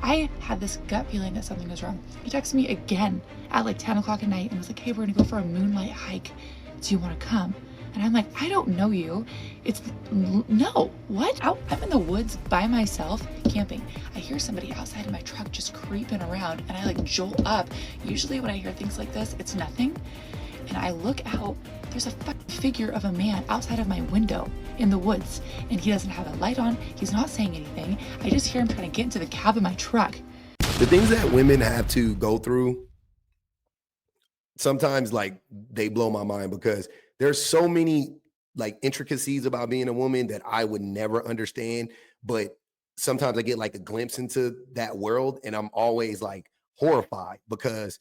I had this gut feeling that something was wrong. He texted me again at like 10 o'clock at night and was like, hey, we're gonna go for a moonlight hike. Do you wanna come? And I'm like, I don't know you. No, what? I'm in the woods by myself camping. I hear somebody outside of my truck just creeping around and I like jolt up. Usually when I hear things like this, it's nothing. And I look out, there's a figure of a man outside of my window in the woods, and he doesn't have a light on. He's not saying anything. I just hear him trying to get into the cab of my truck. The things that women have to go through sometimes, like, they blow my mind because there's so many like intricacies about being a woman that I would never understand. But sometimes I get like a glimpse into that world and I'm always like horrified because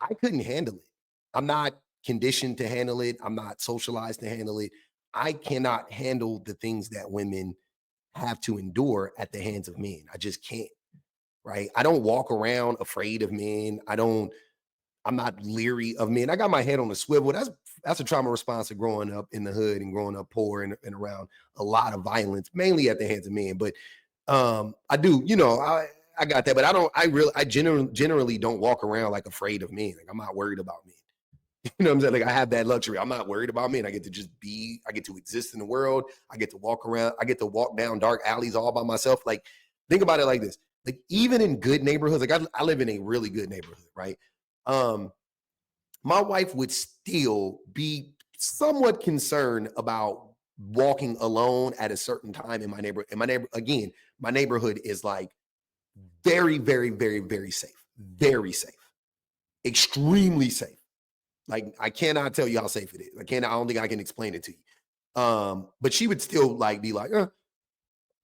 I couldn't handle it. I'm not conditioned to handle it. I'm not socialized to handle it. I cannot handle the things that women have to endure at the hands of men. I just can't, right? I don't walk around afraid of men. I'm not leery of men. I got my head on a swivel. That's a trauma response to growing up in the hood and growing up poor and around a lot of violence, mainly at the hands of men. But I do, I got that, but I generally don't walk around like afraid of men. Like I'm not worried about men. You know what I'm saying? Like I have that luxury. I'm not worried about men. I get to just be, I get to exist in the world. I get to walk around. I get to walk down dark alleys all by myself. Like think about it like this. Like even in good neighborhoods, like I live in a really good neighborhood, right? Um, my wife would still be somewhat concerned about walking alone at a certain time in my neighborhood. And again, my neighborhood is like very, very, very, very safe. Very safe. Extremely safe. Like I cannot tell you how safe it is. I don't think I can explain it to you. But she would still like be like,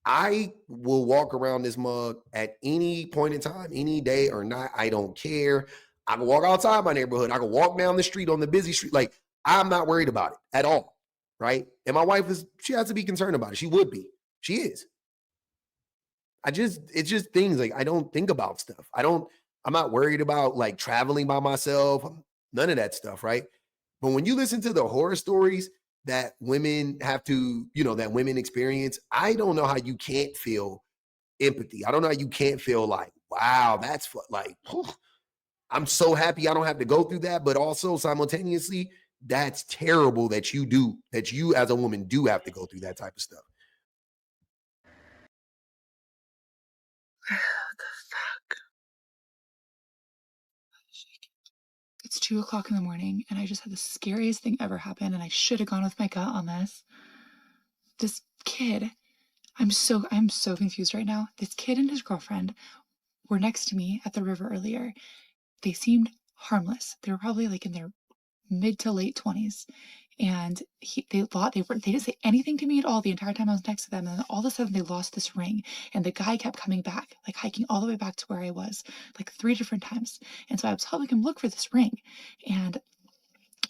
I will walk around this mug at any point in time, any day or not. I don't care. I can walk outside my neighborhood. I can walk down the street on the busy street. Like I'm not worried about it at all. Right. And my wife she has to be concerned about it. She would be. She is. It's just things like I don't think about stuff. I'm not worried about like traveling by myself, none of that stuff. Right. But when you listen to the horror stories that women have to, that women experience, I don't know how you can't feel empathy. I don't know how you can't feel like, wow, like, I'm so happy I don't have to go through that. But also simultaneously, that's terrible that you as a woman do have to go through that type of stuff. It's 2 o'clock in the morning, and I just had the scariest thing ever happen, and I should have gone with my gut on this. This kid, I'm so confused right now. This kid and his girlfriend were next to me at the river earlier. They seemed harmless. They were probably like in their mid to late 20s. And they didn't say anything to me at all the entire time I was next to them. And then all of a sudden they lost this ring. And the guy kept coming back, like hiking all the way back to where I was, like 3 different times. And so I was helping him look for this ring. And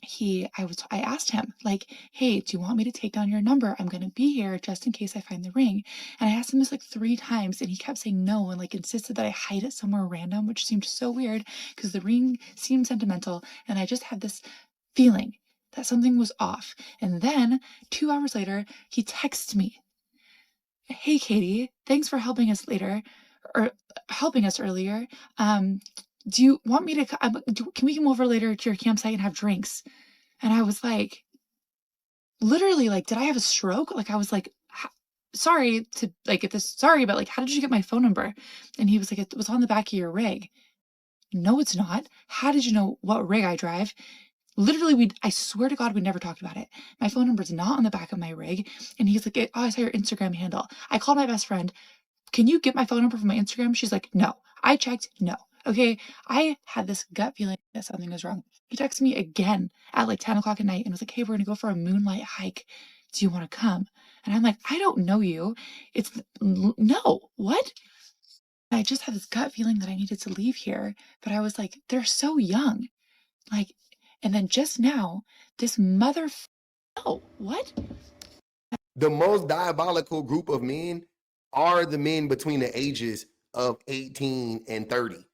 I asked him, like, hey, do you want me to take down your number? I'm gonna be here just in case I find the ring. And I asked him this like 3 times, and he kept saying no and like insisted that I hide it somewhere random, which seemed so weird because the ring seemed sentimental, and I just had this feeling that something was off. And then 2 hours later, he texts me, hey Katie, thanks for helping us later, or helping us earlier. Do you want me to can we come over later to your campsite and have drinks? And I was like, literally, like, did I have a stroke? Like, I was like, sorry to like get this, sorry, but like, how did you get my phone number? And he was like, it was on the back of your rig. No, it's not. How did you know what rig I drive? Literally, I swear to God, we never talked about it. My phone number's not on the back of my rig. And he's like, oh, I saw your Instagram handle. I called my best friend. Can you get my phone number from my Instagram? She's like, no. I checked, no. Okay, I had this gut feeling that something was wrong. He texted me again at like 10 o'clock at night and was like, hey, we're gonna go for a moonlight hike. Do you wanna come? And I'm like, I don't know you. No, what? I just had this gut feeling that I needed to leave here, but I was like, they're so young. Like, and then just now, this no, what? The most diabolical group of men are the men between the ages of 18 and 30.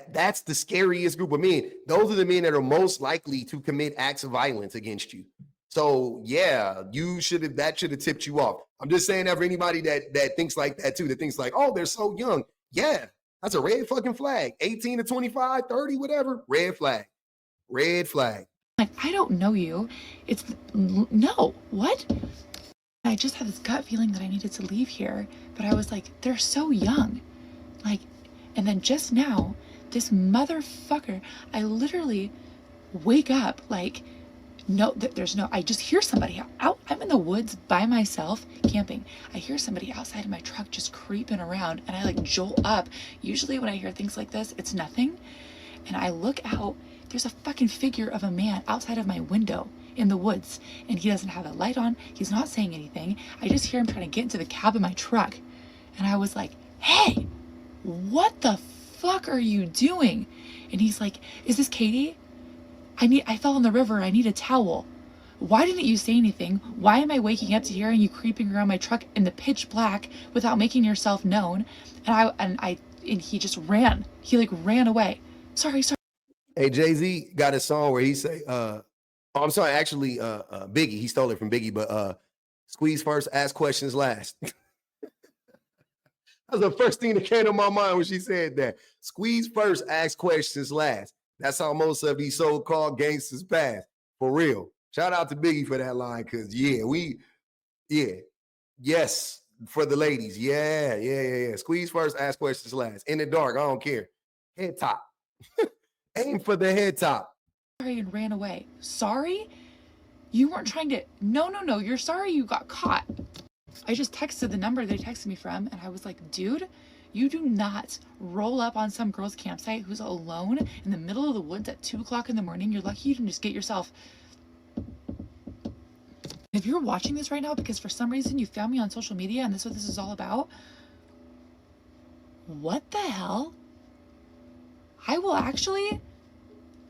That's the scariest group of men. Those are the men that are most likely to commit acts of violence against you. So yeah, that should have tipped you off. I'm just saying that for anybody that thinks like that too, that thinks like, oh, they're so young. Yeah, that's a red fucking flag. 18 to 25, 30, whatever. Red flag. Red flag. Like, I don't know you. It's no, what? I just had this gut feeling that I needed to leave here, but I was like, they're so young. Like, and then just now, this motherfucker, I literally wake up like, no, there's no, I just hear somebody out. I'm in the woods by myself camping. I hear somebody outside of my truck just creeping around, and I like jolt up. Usually when I hear things like this, it's nothing. And I look out, there's a fucking figure of a man outside of my window in the woods, and he doesn't have a light on. He's not saying anything. I just hear him trying to get into the cab of my truck. And I was like, hey, what the fuck are you doing? And he's like, is this Katie? I fell in the river. I need a towel. Why didn't you say anything? Why am I waking up to hearing you creeping around my truck in the pitch black without making yourself known? And he just ran. He like ran away. Sorry. Hey, Jay-Z got a song where he say, I'm sorry, actually, Biggie, he stole it from Biggie, but squeeze first, ask questions last. That's the first thing that came to my mind when she said that. Squeeze first, ask questions last. That's how most of these so-called gangsters pass. For real. Shout out to Biggie for that line, because yes, for the ladies. Yeah. Squeeze first, ask questions last. In the dark, I don't care. Head top. Aim for the head top. Sorry, and ran away. Sorry? You weren't trying to. No. You're sorry you got caught. I just texted the number they texted me from, and I was like, dude, you do not roll up on some girl's campsite who's alone in the middle of the woods at 2 o'clock in the morning. You're lucky you didn't just get yourself. If you're watching this right now because for some reason you found me on social media and this is what this is all about, what the hell? I will actually,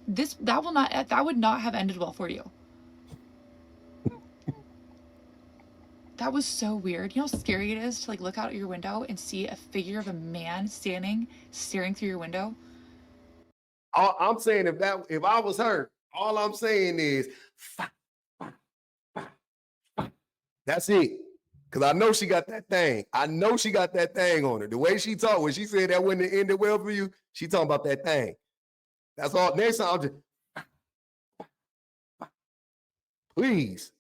that would not have ended well for you. That was so weird. You know how scary it is to like look out your window and see a figure of a man staring through your window? I'm saying if I was her, all I'm saying is, that's it. Because I know she got that thing. I know she got that thing on her. The way she talked, when she said that wouldn't have ended well for you, she talking about that thing. That's all. Next time, I'll just, please.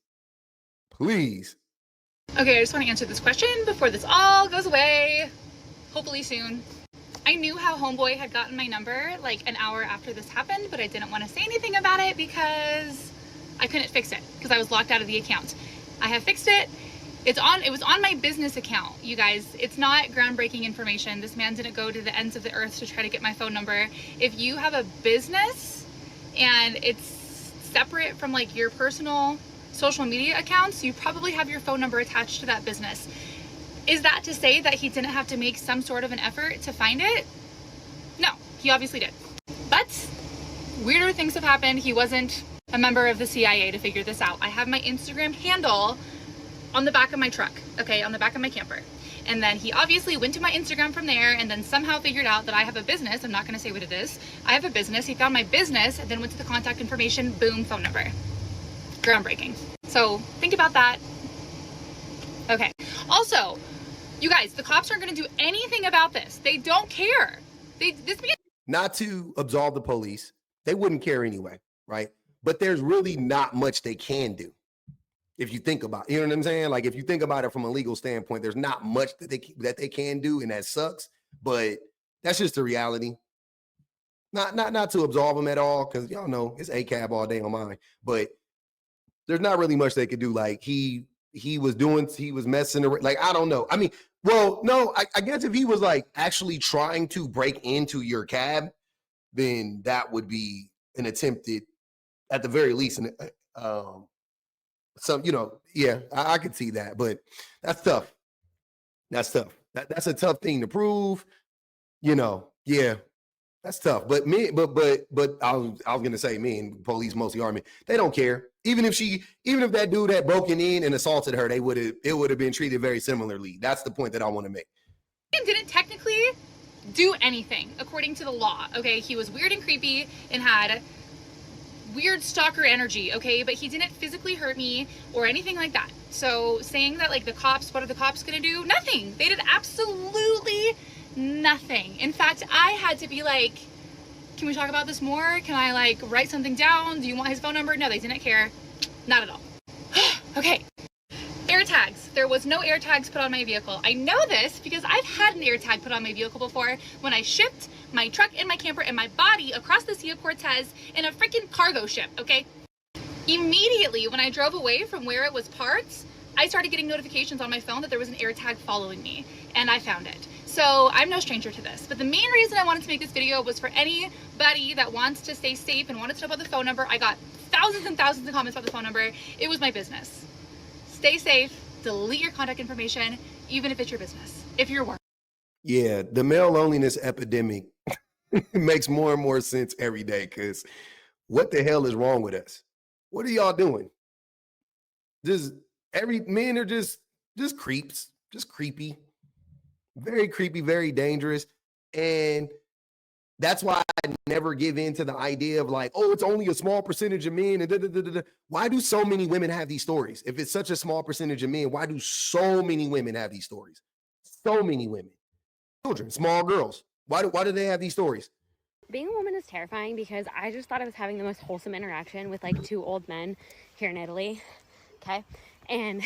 Okay, I just want to answer this question before this all goes away, hopefully soon. I knew how homeboy had gotten my number like an hour after this happened, but I didn't want to say anything about it because I couldn't fix it because I was locked out of the account. I have fixed it. It was on my business account, you guys. It's not groundbreaking information. This man didn't go to the ends of the earth to try to get my phone number. If you have a business and it's separate from like your personal social media accounts, you probably have your phone number attached to that business. Is that to say that he didn't have to make some sort of an effort to find it? No, he obviously did. But weirder things have happened. He wasn't a member of the CIA to figure this out. I have my Instagram handle on the back of my truck, okay, on the back of my camper. And then he obviously went to my Instagram from there and then somehow figured out that I have a business. I'm not gonna say what it is. I have a business. He found my business and then went to the contact information, boom, phone number. Groundbreaking. So think about that. Okay. Also, you guys, the cops aren't going to do anything about this. They don't care. Not to absolve the police. They wouldn't care anyway, right? But there's really not much they can do. If you think about it, you know what I'm saying? Like if you think about it from a legal standpoint, there's not much that they can do, and that sucks. But that's just the reality. Not to absolve them at all, because y'all know it's ACAB all day on mine. But there's not really much they could do. Like he was messing around. Like, I don't know. I mean, well, no, I guess if he was like actually trying to break into your cab, then that would be an attempted, at the very least, some, yeah, I could see that, but that's tough. That's a tough thing to prove, yeah. That's tough. But I was gonna say, me and police, mostly army, they don't care. Even if that dude had broken in and assaulted her, it would have been treated very similarly. That's the point that I want to make. Didn't technically do anything according to the law. Okay, he was weird and creepy and had weird stalker energy, okay? But he didn't physically hurt me or anything like that. So saying that like the cops, what are the cops gonna do? Nothing. They did absolutely nothing. In fact, I had to be like, can we talk about this more? Can I like write something down? Do you want his phone number? No, they didn't care. Not at all. Okay. Air tags. There was no air tags put on my vehicle. I know this because I've had an air tag put on my vehicle before when I shipped my truck and my camper and my body across the Sea of Cortez in a freaking cargo ship, okay? Immediately when I drove away from where it was parked, I started getting notifications on my phone that there was an air tag following me, and I found it. So I'm no stranger to this, but the main reason I wanted to make this video was for anybody that wants to stay safe and wanted to know about the phone number. I got thousands and thousands of comments about the phone number. It was my business. Stay safe, delete your contact information, even if it's your business, if you're working. Yeah, the male loneliness epidemic makes more and more sense every day, because what the hell is wrong with us? What are y'all doing? Men are just creeps, just creepy, very creepy, very dangerous. And that's why I never give in to the idea of like, oh, it's only a small percentage of men. And da, da, da, da, da. Why do so many women have these stories? If it's such a small percentage of men, why do so many women have these stories? So many women, children, small girls. Why do they have these stories? Being a woman is terrifying because I just thought I was having the most wholesome interaction with like two old men here in Italy. Okay. And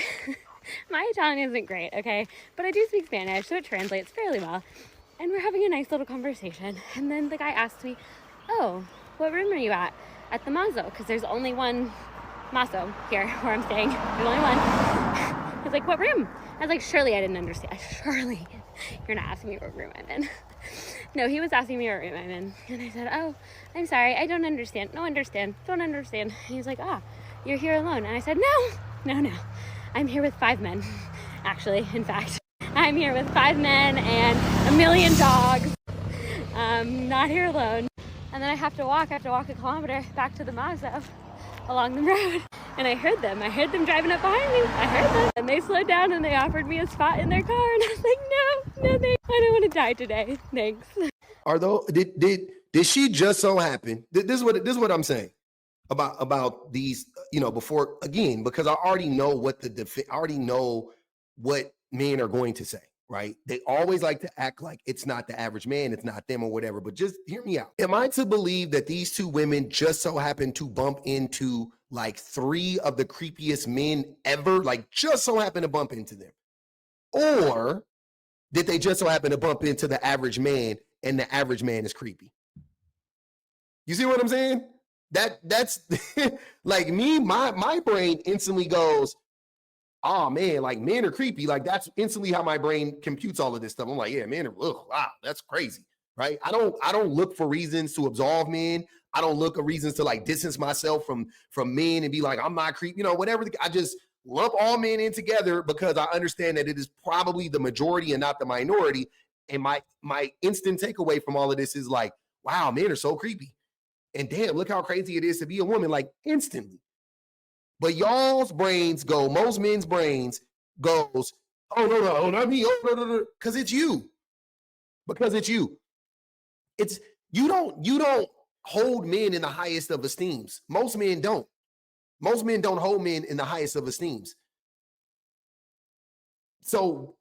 my Italian isn't great. Okay. But I do speak Spanish, so it translates fairly well. And we're having a nice little conversation. And then the guy asked me, oh, what room are you at? At the Mazzo, because there's only one Mazzo here where I'm staying. There's only one. He's like, what room? I was like, surely I didn't understand. Surely you're not asking me what room I'm in. No, he was asking me what room I'm in. And I said, oh, I'm sorry. I don't understand. No, understand. Don't understand. And he's like, ah, you're here alone. And I said, no. I'm here with 5 men. Actually, in fact. I'm here with 5 men and a million dogs. Not here alone. And then I have to walk a kilometer back to the Mazda along the road. And I heard them driving up behind me. I heard them. And they slowed down and they offered me a spot in their car. And I was like, no, thanks. I don't want to die today. Thanks. Did she just so happen? This is what I'm saying about these, before, again, because I already know what men are going to say, right? They always like to act like it's not the average man, it's not them or whatever, but just hear me out. Am I to believe that these two women just so happen to bump into like 3 of the creepiest men ever, like just so happen to bump into them? Or did they just so happen to bump into the average man and the average man is creepy? You see what I'm saying? That's like me, my brain instantly goes, oh man, like men are creepy. Like that's instantly how my brain computes all of this stuff. I'm like, yeah, men are, wow, that's crazy, right? I don't look for reasons to absolve men. I don't look for reasons to like distance myself from men and be like, I'm not creepy, whatever. I just lump all men in together because I understand that it is probably the majority and not the minority. And my instant takeaway from all of this is like, wow, men are so creepy. And damn, look how crazy it is to be a woman, like instantly. But y'all's brains go, most men's brains goes, oh, no, not me. Oh, no. Because it's you. It's, you don't hold men in the highest of esteems. Most men don't. Most men don't hold men in the highest of esteems. So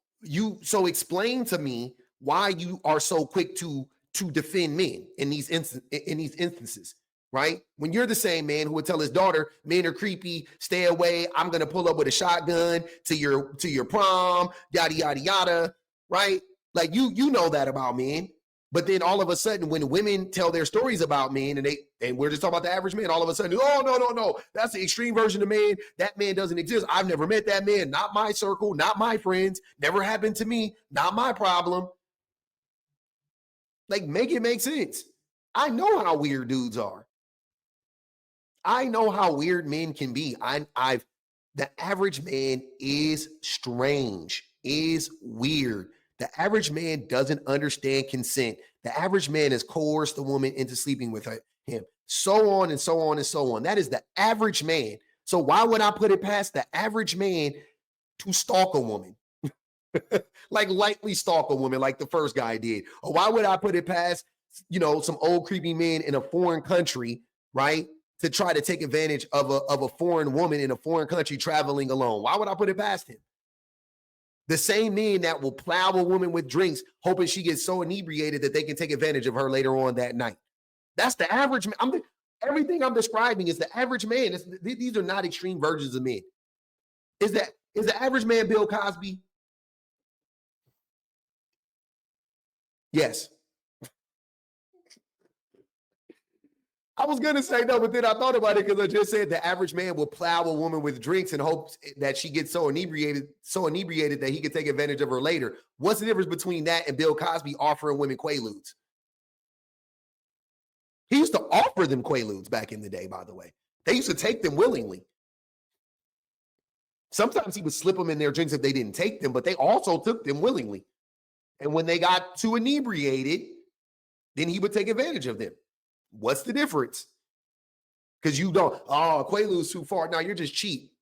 explain to me why you are so quick to defend men in these instances, right? When you're the same man who would tell his daughter, men are creepy, stay away, I'm gonna pull up with a shotgun to your prom, yada yada yada, right? Like you know that about men. But then all of a sudden, when women tell their stories about men, and we're just talking about the average man, all of a sudden, oh, no, that's the extreme version of man. That man doesn't exist. I've never met that man. Not my circle, not my friends. Never happened to me. Not my problem. Like, make it make sense. I know how weird dudes are. I know how weird men can be. The average man is strange, is weird. The average man doesn't understand consent. The average man has coerced a woman into sleeping with him. So on and so on and so on. That is the average man. So why would I put it past the average man to stalk a woman? Like lightly stalk a woman like the first guy did? Or why would I put it past, some old creepy men in a foreign country, right? to try to take advantage of a foreign woman in a foreign country traveling alone? Why would I put it past him? The same men that will plow a woman with drinks, hoping she gets so inebriated that they can take advantage of her later on that night. That's the average man. Everything I'm describing is the average man. These are not extreme versions of men. Is the average man Bill Cosby? Yes. I was going to say no, but then I thought about it because I just said the average man will plow a woman with drinks and hopes that she gets so inebriated that he can take advantage of her later. What's the difference between that and Bill Cosby offering women Quaaludes? He used to offer them Quaaludes back in the day, by the way. They used to take them willingly. Sometimes he would slip them in their drinks if they didn't take them, but they also took them willingly. And when they got too inebriated, then he would take advantage of them. What's the difference? Because you don't, Quaaludes too far. Now you're just cheap.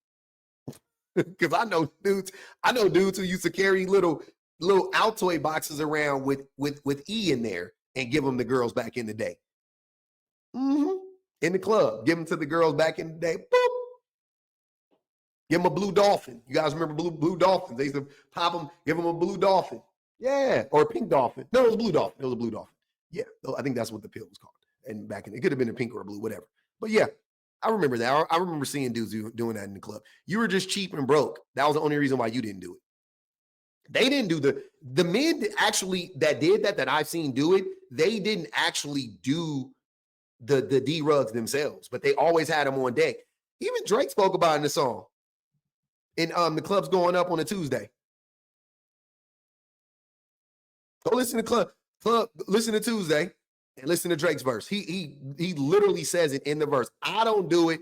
Because I know dudes who used to carry little Altoid boxes around with E in there and give them to girls back in the day. In the club, give them to the girls back in the day. Boop. Give them a blue dolphin. You guys remember blue dolphins? They used to pop them, give them a blue dolphin. Yeah, or a pink dolphin. No, it was a blue dolphin. It was a blue dolphin. Yeah, I think that's what the pill was called. And back in, it could have been a pink or a blue, whatever. But yeah, I remember that. I remember seeing dudes doing that in the club. You were just cheap and broke. That was the only reason why you didn't do it. They didn't do the men that did that I've seen do it. They didn't actually do the D-rugs themselves, but they always had them on deck. Even Drake spoke about it in the song. In the club's going up on a Tuesday. Go listen to listen to Tuesday and listen to Drake's verse. He literally says it in the verse. I don't do it,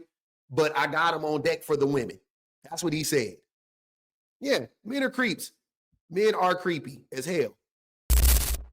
but I got them on deck for the women. That's what he said. Yeah, men are creeps. Men are creepy as hell.